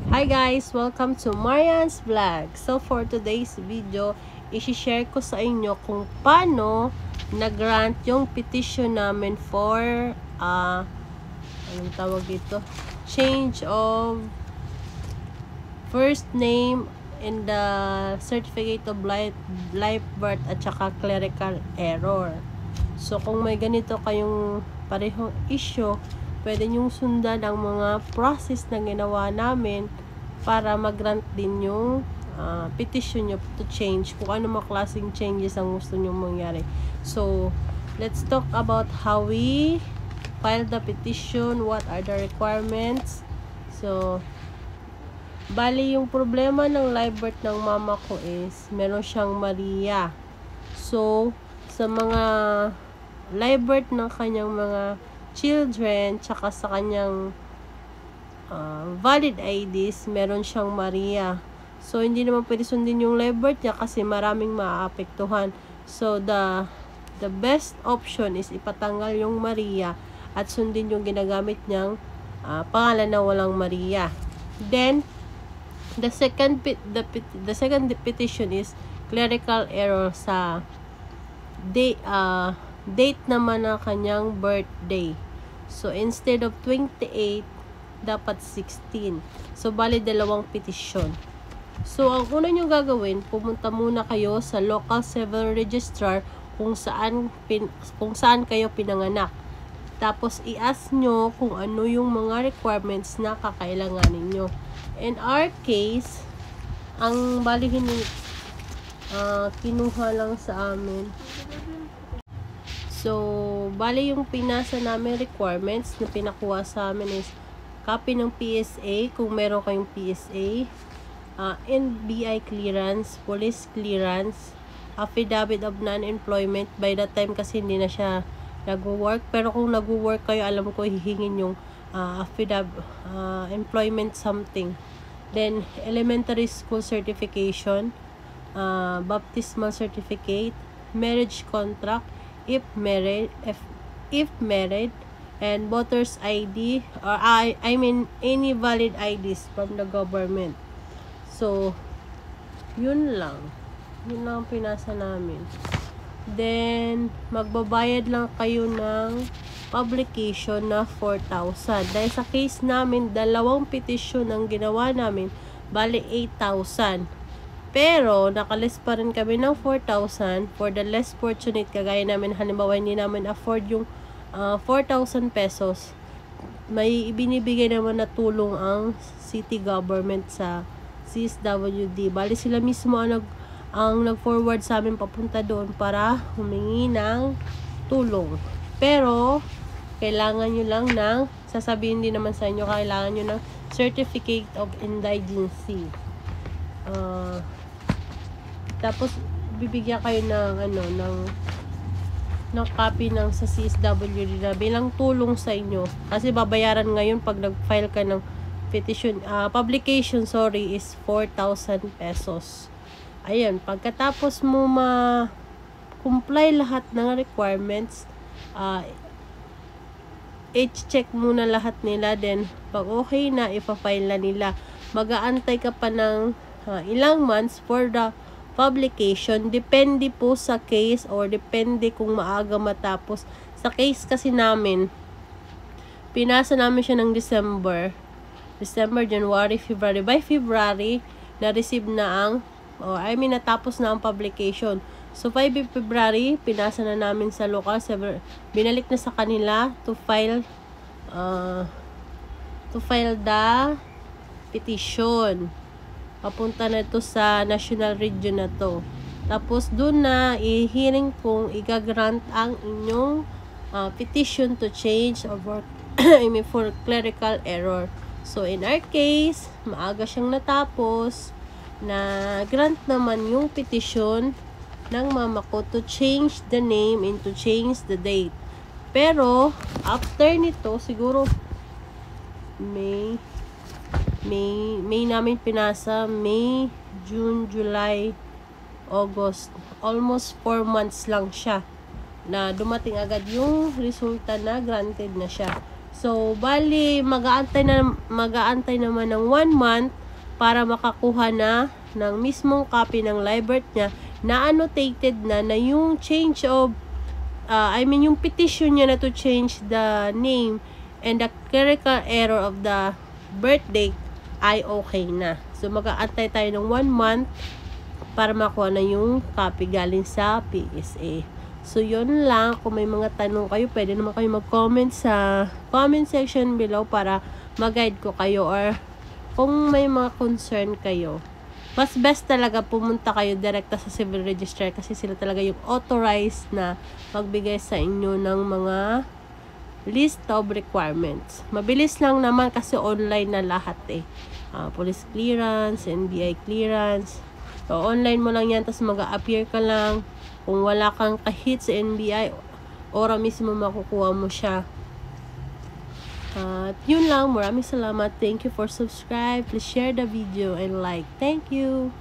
Hi guys! Welcome to Marian's Vlog. So for today's video, i-share ko sa inyo kung paano nag-grant yung petition namin for anong tawag dito? Change of first name in the certificate of life birth at saka clerical error. So kung may ganito kayong parehong issue, pwede nyong sundan ang mga process na ginawa namin para mag-grant din yung petition nyo to change kung ano mga klaseng changes ang gusto nyo mangyari. So, let's talk about how we file the petition, what are the requirements. So, bali yung problema ng live birth ng mama ko is meron siyang Maria. So, sa mga live birth ng kanyang mga children, tsaka sa kanyang valid IDs, meron siyang Maria. So, hindi naman pwede sundin yung live birth niya kasi maraming maaapektuhan. So, the best option is ipatanggal yung Maria at sundin yung ginagamit niyang pangalan na walang Maria. Then, the second petition is clerical error sa date naman ng kanyang birthday. So, instead of 28, dapat 16. So, bali dalawang petition. So, ang una nyo gagawin, pumunta muna kayo sa local civil registrar kung saan kayo pinanganak. Tapos, i-ask nyo kung ano yung mga requirements na kakailanganin nyo. In our case, ang bali kinuha lang sa amin. So, bali yung pinasa namin requirements na pinakuha sa amin is copy ng PSA, kung meron kayong PSA, NBI clearance, police clearance, affidavit of non-employment. By that time kasi hindi na siya nag-work. Pero kung nag-work kayo, alam ko hihingin yung affidavit, employment something. Then, elementary school certification, baptismal certificate, marriage contract, if married, and voter's ID, or I mean any valid IDs from the government. So, yun lang ang pinasa namin. Then, magbabayad lang kayo ng publication na 4,000. Dahil sa case namin, dalawang petition ang ginawa namin, bali 8,000. Pero, nakalist pa rin kami ng 4,000 for the less fortunate. Kagaya namin, halimbawa, hindi namin afford yung 4,000 pesos. May ibinibigay naman na tulong ang city government sa CSWD. Bali sila mismo ang nag-forward sa amin papunta doon para humingi ng tulong. Pero, kailangan nyo lang ng, sasabihin din naman sa inyo, kailangan nyo ng certificate of indigency. Tapos, bibigyan kayo ng copy ng sa CSWD na bilang tulong sa inyo. Kasi babayaran ngayon pag nag-file ka ng petition, publication, is 4,000 pesos. Ayun, pagkatapos mo ma-comply lahat ng requirements, i-check muna lahat nila, then pag okay na, ipa-file na nila. Mag-aantay ka pa ng ilang months for the publication. Depende po sa case or depende kung maaga matapos. Sa case kasi namin, pinasa namin siya ng December, January, February. By February, na-receive na natapos na ang publication. So, 5 February, pinasa na namin sa local, binalik na sa kanila to file the petition. Papunta na ito sa national region na to. Tapos, dun na i-hearing kung i-grant ang inyong petition to change or for clerical error. So, in our case, maaga siyang natapos na grant naman yung petition ng mama ko to change the name and to change the date. Pero, after nito, siguro May namin pinasa, May, June, July, August. Almost 4 months lang siya na dumating agad yung resulta na granted na siya. So, bali, mag-aantay naman ng 1 month para makakuha na ng mismong copy ng live birth niya na annotated na yung change of, yung petition niya na to change the name and the clerical error of the birth date ay okay na. So, mag-aantay tayo ng 1 month para makuha na yung copy galing sa PSA. So, yun lang. Kung may mga tanong kayo, pwede naman kayo mag-comment sa comment section below para mag-guide ko kayo, or kung may mga concern kayo. Mas best talaga pumunta kayo direkta sa civil registrar kasi sila talaga yung authorized na magbigay sa inyo ng mga list of requirements. Mabilis lang naman kasi online na lahat eh. Police clearance, NBI clearance. So, online mo lang yan, tapos mag-a-appear ka lang. Kung wala kang kahit sa NBI, ora mismo makukuha mo siya. At yun lang. Maraming salamat. Thank you for subscribe. Please share the video and like. Thank you.